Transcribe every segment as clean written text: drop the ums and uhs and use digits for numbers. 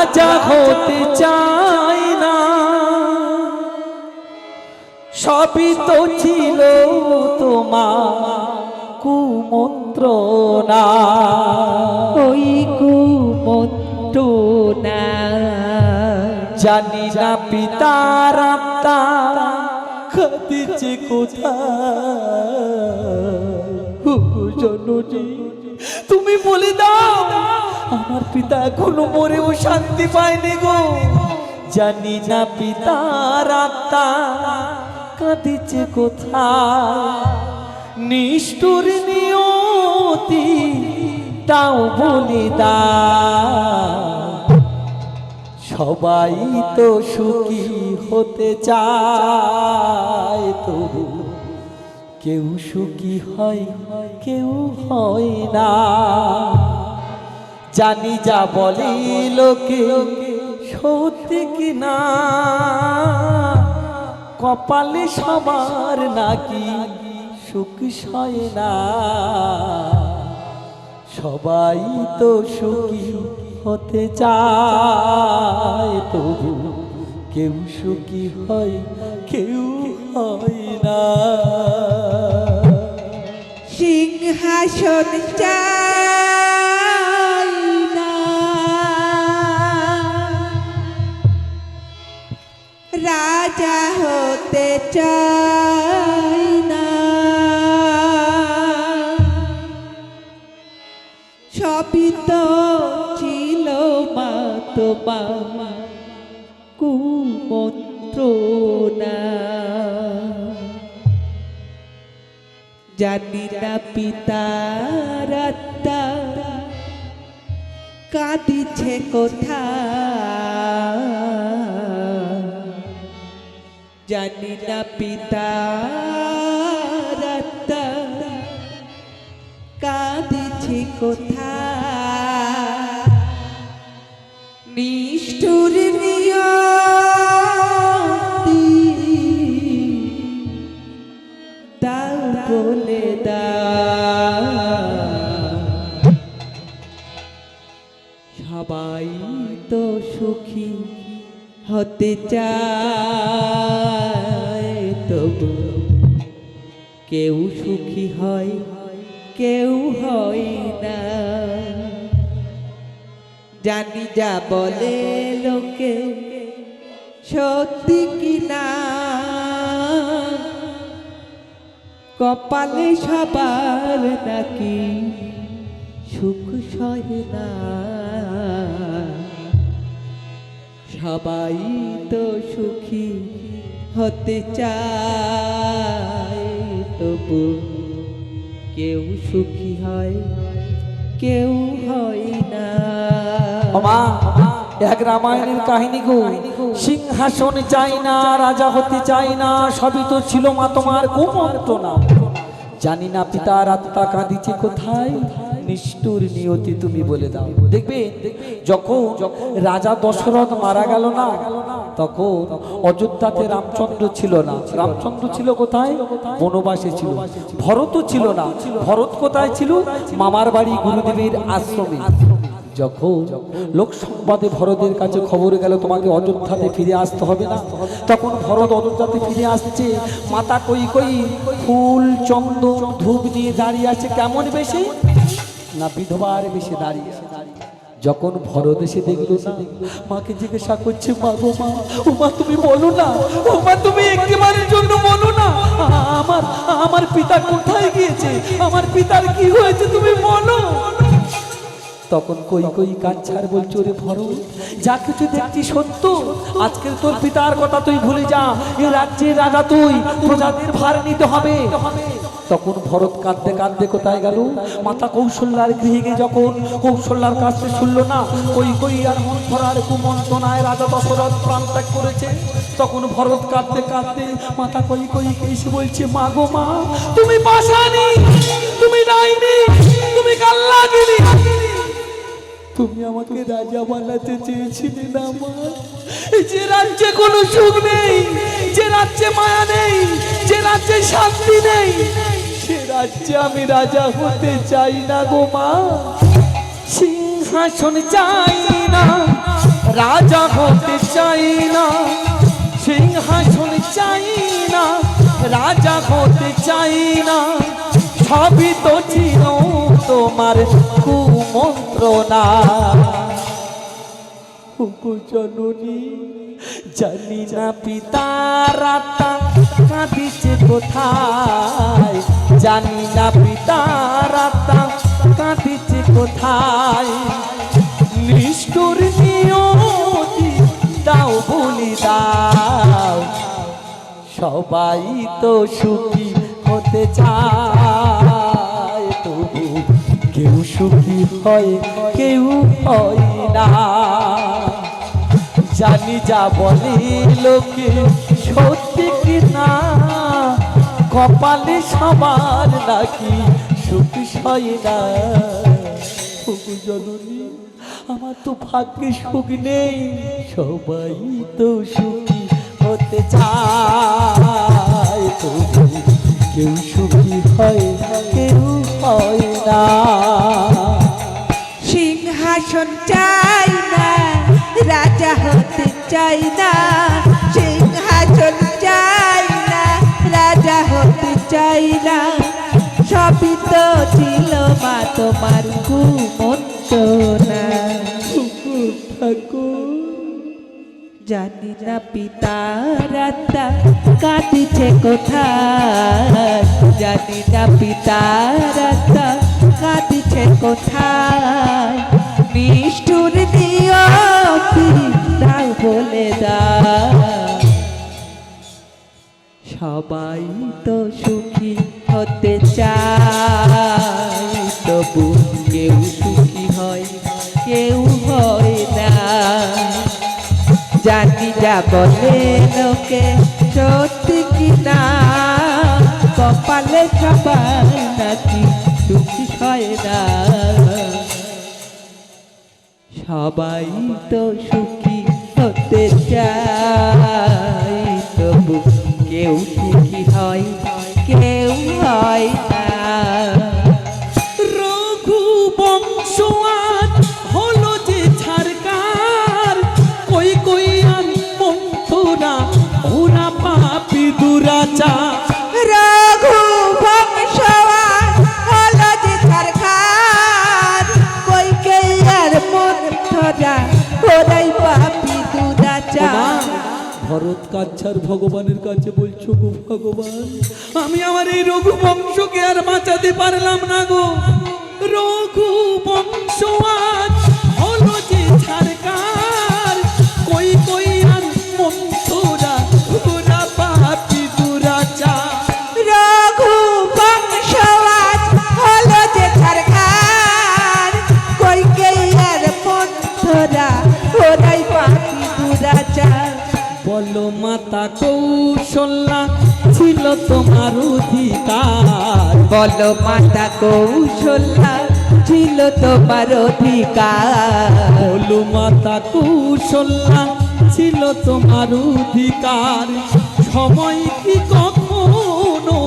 রাজা হতে চাই না, সবই তো ছিল তোমার কুমন্ত্রণা। ওই কুমন্ত্রণা জানি না পিতার আত্মা কাঁদিছে কোথায়। জননী তুমি বলে দাও, আমার পিতা এখনো মরেও শান্তি পায়নি গো। জানি না পিতার আত্মা কাঁদিছে কোথায়। নিষ্ঠুর নিয়তি তাও বলে দাও, সবাই তো সুখী হতে চায়, তবু কেউ সুখী হয় কেউ হয় না। জানি যা বলে লোকে সত্যি কিনা, কপালে সবার নাকি সুখ সয় না। সবাই তো সুখী হতে চায়, তবু কেউ সুখী হয় কেউ হয় না। সিংহাসন চাই না, রাজা হতে চাই না, সবই তো ছিল মা তোমার কুমন্ত্রণা। জানি না পিতার আত্মা কাঁদিছে কোথায়। জানি না পিতার আত্মা কাঁদিছে কোথায়। নিষ্ঠুর নিয়তি দাও বলে দাও, সবাই তো সুখী হতে চায়, তবু কেউ সুখী হয় কেউ হয় না। জানি যা বলে লোকে সত্যি কিনা, কপালে সবার নাকি সুখ সয় না। সবাই তো সুখী হতে চায়, তবু কেউ সুখী হয় কেউ হয় না। মা এক রামায়ণের কাহিনী গো। সিংহাসন চাই না, রাজা হতে চাই না, সবই তো ছিল মা তোমার কুমন্ত্রণা। জানি না পিতার আত্মা কাঁদিছে কোথায়। নিষ্ঠুর নিয়তি তুমি বলে দাও। দেখবে যখন রাজা দশরথ মারা গেল না, তখন অযোধ্যাতে রামচন্দ্র ছিল না। রামচন্দ্র ছিল কোথায়? বনবাসে ছিল। ভরতও ছিল না। ভরত কোথায় ছিল? মামার বাড়ি গুরুদেবের আশ্রমে। যখন লোক সংবাদে ভরতের কাছে খবর গেল তোমাকে অযোধ্যাতে ফিরে আসতে হবে না, তখন ভরত অযোধ্যাতে ফিরে আসছে। মাতা কই কই ফুল চন্দন ধূপ নিয়ে দাঁড়িয়ে আছে। কেমন বেশে না বিধবার বেশে দাঁড়িয়ে। যখন ভরত এসে দেখলো না, মাকে জিজ্ঞাসা করছে, মা গো মা, ও মা তুমি বলো না, ও মা তুমি একবারের জন্য বলো না, আমার পিতা কোথায় গিয়েছে, আমার পিতার কি হয়েছে তুমি বলো। তখন কই কই কাঞ্চার বলছে, ওরে ভরত, যা কিছু দেখছি সত্য। আজকের তোর পিতার কথা তুই ভুলে যা, এ রাজ্যের রাজা তুই, প্রজাদের ভার নিতে হবে। তখন ভরত কাঁদতে কাঁদতে কোথায় গেল? মাতা কৌশল্যার গৃহে গিয়ে যখন কৌশল্যার কাছে শুনল না কই কই আর মন্থরার কুমন্ত্রণায় রাজা দশরথ প্রাণ ত্যাগ করেছে, তখন ভরত কাঁদতে কাঁদতে মাতা কই কই এসে বলছে, মা গো মা, তুমি পাশানি, তুমি ডাইনি, তুমি কাল্লাগিনি, তুমি আমাকে রাজা বানাতে চেয়েছিলে না মা। যে রাজ্যে কোনো সুখ নেই, যে রাজ্যে মায়া নেই, যে রাজ্যে শান্তি নেই, সে রাজ্যে আমি রাজা হতে চাই না গো মা। সিংহাসন চাই না, রাজা হতে চাই না, সিংহাসন চাই না, রাজা হতে চাই না, সবই তো ছিল তোমার কুমন্ত্রণা। ওগো জননী, জানি না পিতার আত্মা কাঁদিছে কোথায়, জানি না পিতার আত্মা কাঁদিছে কোথায়। নিষ্ঠুর নিয়তি দাও বলি দাও, সবাই তো সুখী হতে চায়, তবু কেউ সুখী হয় কেউ হয় না। জানি যা বলে লোকে সত্যি কি না, কপালে সবার নাকি সুখ হয় না। ওগো জননী, আমার তো ভাগ্যে সুখ নেই, সবাই তো সুখী হতে চায়, তবু কেউ সুখী হয় কেউ হয় না। সিংহাসন চাই না, রাজা হতে চাই না, সিংহাসন চাই না, রাজা হতে চাই না, সবই তো ছিল মা তোমার কুমন্ত্রণা। ঠাকুর, জানি না পিতার আত্মা কাঁদিছে কোথায়, জানি না পিতার আত্মা কাঁদিছে কোথায়। নিষ্ঠুর নিয়তি দাও বলে দাও, সবাই তো সুখী হতে চায়, তবু কেউ সুখী হয় কেউ হয় না। জানি যা বলে লোকে সত্যি কি না, কপালে সবার নাকি সুখী হয় না। সবাই তো সুখী হতে চায়, তবু কেউ সুখী হয় কেউ হয় না। রঘু বংশ আজ হলো যে ছারকার, কই কই আর বন্ধুরা ওরা পাপি দুরাচার। রঘু বংশ আজ হলো যে ছারখার, কই কে আর মন্থরা ওরাই পাপি দুরাচার। ভরত কাচ্ছার ভগবানের কাছে বলছো, গো ভগবান, আমি আমার এই রঘু বংশকে আর বাঁচাতে পারলাম না গো। রঘু বংশ আজ হলো যে ছারকার, কই কই আর মন্থরা ওরা পাপি দুরাচার। রঘু বংশ আজ হলো যে ছারখার, কই কে আর মন্থরা ওরাই পাপি দুরাচার। বলো মাতা কৌশল্যা ছিল তোমার অধিকার, বলো মাতা কৌশল্যা ছিল তোমার অধিকার, বলো মাতা কৌশল্যা ছিল তোমার অধিকার। সময় কি কখনো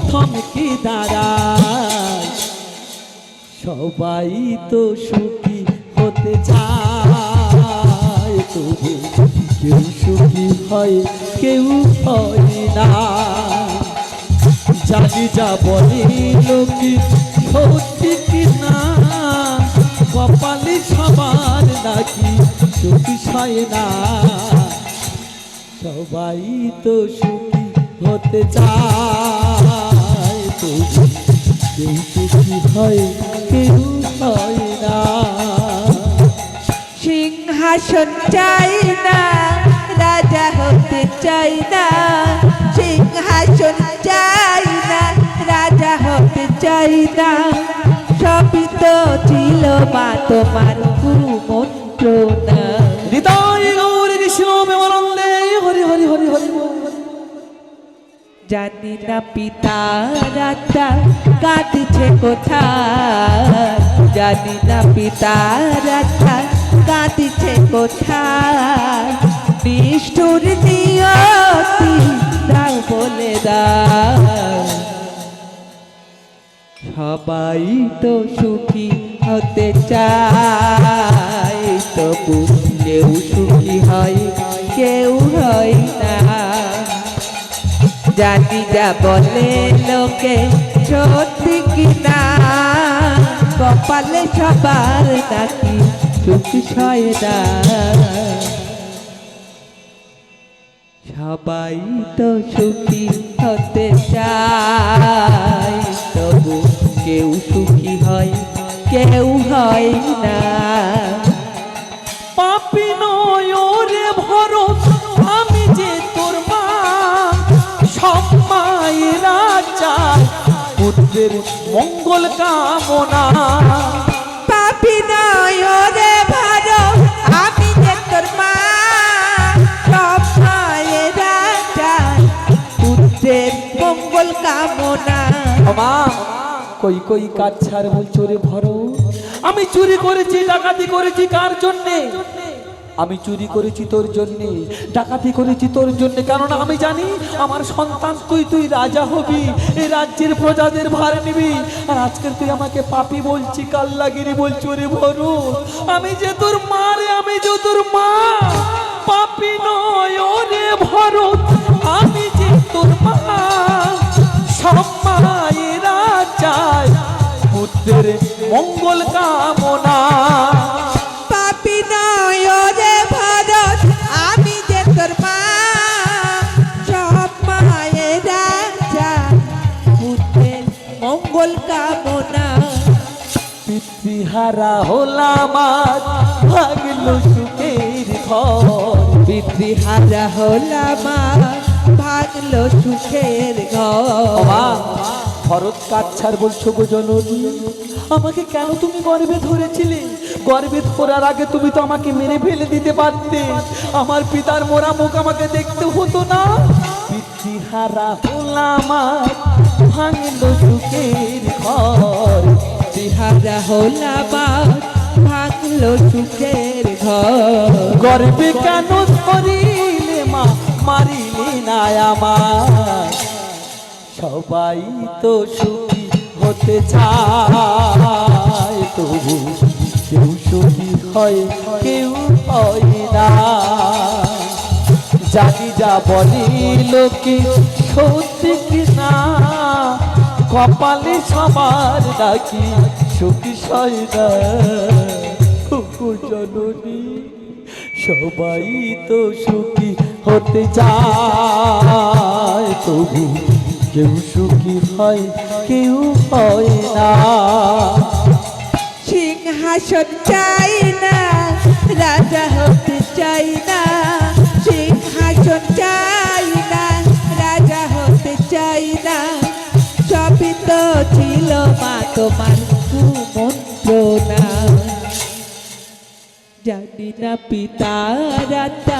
থমকে দাঁড়ায়, সবাই তো সুখী হতে চায়, তবু কেউ সুখী হয় কেউ হয় না। জানি যা বলে লোকে সত্যি কি না, কপালে সবার নাকি সুখী হয় না। সবাই তো সুখী হতে চায়, তবু কেউ সুখী হয় কেউ হয় না। সিংহাসন চাই না, রাজা হতে চাই না, সিংহাসন চাই না, রাজা হতে চাই না, সবই তো ছিল মা তোমার কুমন্ত্রণা। হৃদয় গৌর কৃষ্ণ প্রেমানন্দে হরি হরি হরি হরি বল। জানি না পিতার আত্মা কাঁদিছে কোথায়, জানি না পিতার আত্মা কাঁদিছে কোথায়। নিষ্ঠুর নিয়তি দাও বলে দাও, সবাই তো সুখী হতে চায়, তবু কেউ সুখী হয় কেউ হয় না। জানি যা বলে লোকে সত্যি কিনা, কপালে সবার নাকি সুখী হয় না। সবাই তো সুখী হতে চায়, তবু কেউ সুখী হয় কেউ হয় না। পাপি নয় রে ভরত, আমি যে তোর মা, সব মায়েরা চায় পুত্রের মঙ্গল কামনা। পাপি নয় রে ভারত, আমি যে তোর মা, সব মায়েরা চায় পুত্রের মঙ্গল কামনা। মা কই কই কাজ ছাড় বলছো রে ভরত? আমি চুরি করেছি, ডাকাতি করেছি কার জন্যে? আমি চুরি করেছি তোর জন্যে, ডাকাতি করেছি তোর জন্যে, কেননা আমি জানি আমার সন্তান তুই রাজা হবি, এই রাজ্যের প্রজাদের ভার নিবি। আর আজকে তুই আমাকে পাপী বলছি, কাল্লাগিরি বলছো রে ভরত। আমি যে তোর মা রে, আমি যে তোর মা। পাপী নয় রে ভরত, আমি যে তোর মা, সব মায়েরা চায় পুত্রের মঙ্গল কামনা। পাপি নয় রে ভারত, আমি যে তোর মা, সব মায়েরা চায় পুত্রের মঙ্গল কামনা। পিতৃহারা হলাম আজ, ভাগলো সুখের ঘর। পিতৃহারা হলাম আজ, ভাগলো সুখের ঘর। ভরত কাজ ছাড় বলছো গো জননী? আমাকে কেন তুমি গর্ভে ধরেছিলে? গর্ভে ধরার আগে তুমি তো আমাকে মেরে ফেলে দিতে পারতে, আমার পিতার মোরা মুখ আমাকে দেখতে হতো না। পিতৃহারা হলাম আজ, ভাঙলো সুখের ঘর। পিতৃহারা হলাম আজ, ভাগলো সুখের ঘর। গর্ভে কেন ধরিলে মা, মারিলে না আমার? সবাই তো সুখী হতে চায়, তবু কেউ সুখী হয় কেউ হয় না। জানি যা বলে লোকে সত্যি কিনা, কপালে সবার নাকি সুখী হয় না। ওগো জননী, সবাই তো সুখী হতে চায়, তবু কেউ সুখী হয় কেউ হয় না। সিংহাসন চাই না, রাজা হতে চাই না। সিংহাসন চাই না, রাজা হতে চাই না। সবই তো ছিল মা তোমার কুমন্ত্রণা। জানি না পিতার আত্মা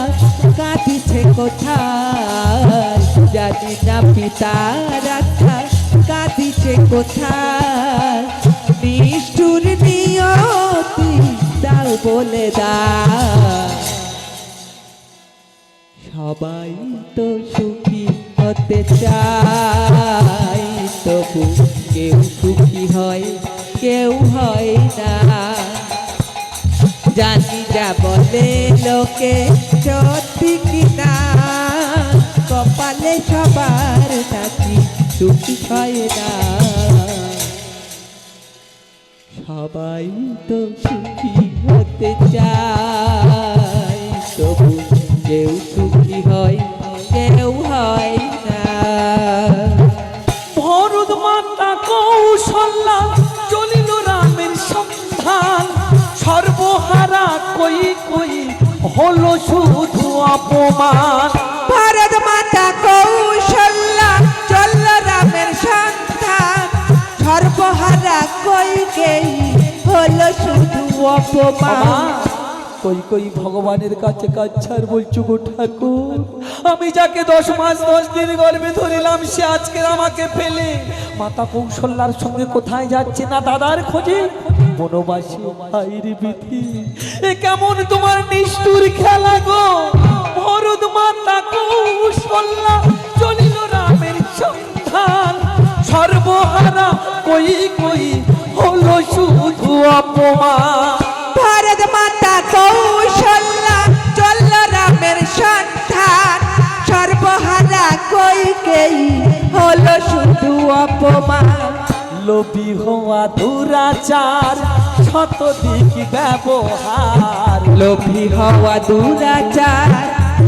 কাঁদিছে কোথায়, জানি না পিতার আত্মা কাঁদিছে কোথায়। নিষ্ঠুর নিয়তি দাও বলে দাও, সবাই তো সুখী হতে চায়, তবু কেউ সুখী হয় কেউ হয় না। জানি যা বলে লোকে সত্যি কিনা, কপালে সবার নাকি সুখী হয় না। সবাই তো সুখী হতে চায়, তবু কেউ সুখী হয় কেউ হয় না। ভরত মাতা কৌশল্যা চলিল রামের সন্ধান, সর্বহারা কই কই হলো শুধু অপমান। ভারত মাতা কৌশল্যা চলল রামের সন্ধান, সর্বহারা কই কেই হলো শুধু অপমান। কই কই ভগবানের কাছে কাজ ছাড় বলছো গো ঠাকুর? আমি যাকে 10 মাস 10 দিন গর্ভে ধরিলাম, সে আজকে আমাকে ফেলে মাতা কৌশল্যার সঙ্গে কোথায় যাচ্ছে? না দাদার খোঁজে বনবাসী। হাইরে বিধি, এ কেমন তোমার নিষ্ঠুর খেলা গো? ভরত মাতা কৌশল্যা চলিল রামের সন্ধান, সর্বহারা কই কই হলো শুধু অপমান। ভারত মাতা কৌশল্যা রামের সন্তান সর্বহারা কইকেই হলো শুধু অপমান। লোভী হওয়া দুরাচার শত দিক ব্যবহার। লোভী হওয়া দুরাচার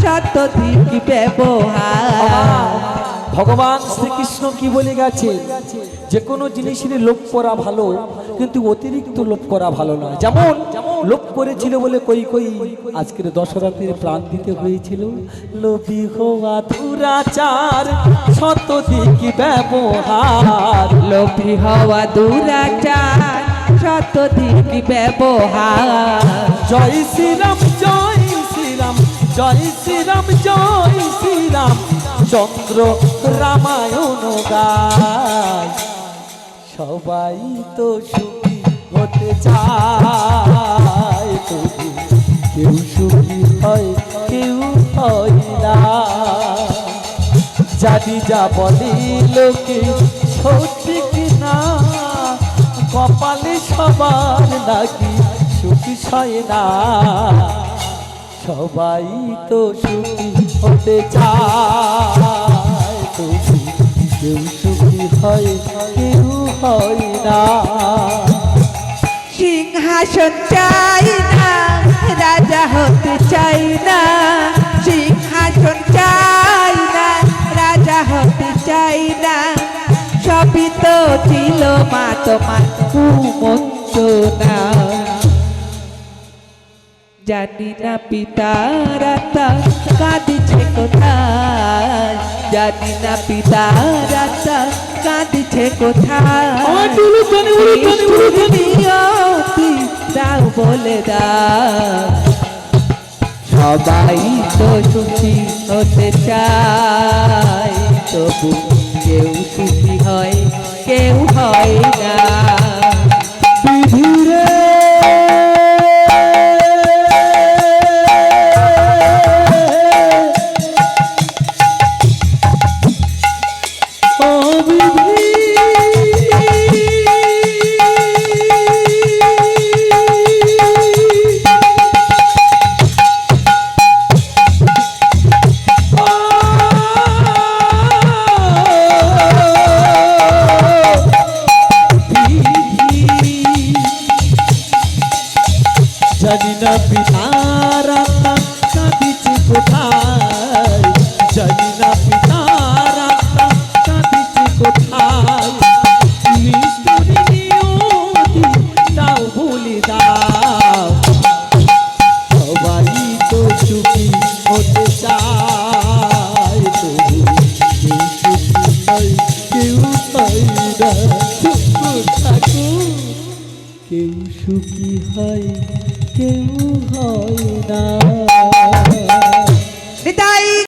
শতধিক ব্যবহার। ভগবান শ্রীকৃষ্ণ কি বলে গেছে, যে কোনো জিনিসের লোভ করা ভালো, কিন্তু অতিরিক্ত লোভ করা ভালো নয়। যেমন লোভ করেছিল বলে কই আজকের দশরথের প্রাণ দিতে হয়েছিল। লোভী হওয়া দুরাচার শত দিক ব্যবহার। লোভী হওয়া দুরাচার শতধিক ব্যবহার। জয় শ্রীরাম জয় শ্রীরাম জয় শ্রীরাম জয় শ্রীরাম চন্দ্র রামায়ণ গায়। সবাই তো সুখী হতে চায়, তবু কেউ সুখী হয় কেউ হয় না। জানি যা বলে লোকে সত্যি কিনা, কপালে সবার নাকি সুখী হয় না। সবাই তো সুখী হতে চায়, তবু কেউ সুখী হয় কেউ হয় না। সিংহাসন চাই না, রাজা হতে চাই না। সিংহাসন চাই না, রাজা হতে চাই না। সবই তো ছিল মা তোমার কুমন্ত্রণা। জানি না পিতার আত্মা কাঁদিছে কোথায়, জানি না পিতার আত্মা কাঁদিছে কোথায়। নিয়তি দাও বলে দাও, সবাই তো সুখী হতে চায়, তবু কেউ সুখী হয় কেউ হয় না। বিধিরে জানি না পিতার আত্মা কাঁদিছে কোথায়, জানি না পিতার আত্মা কাঁদিছে কোথায়। নিষ্ঠুরী নিয়তি দাও বলে দাও, সবাই তো সুখী হতে চায়, তবু কেউ সুখী হয় কেউ হয় না। ঠাকুর কেউ সুখী হয় কেউ হয় না।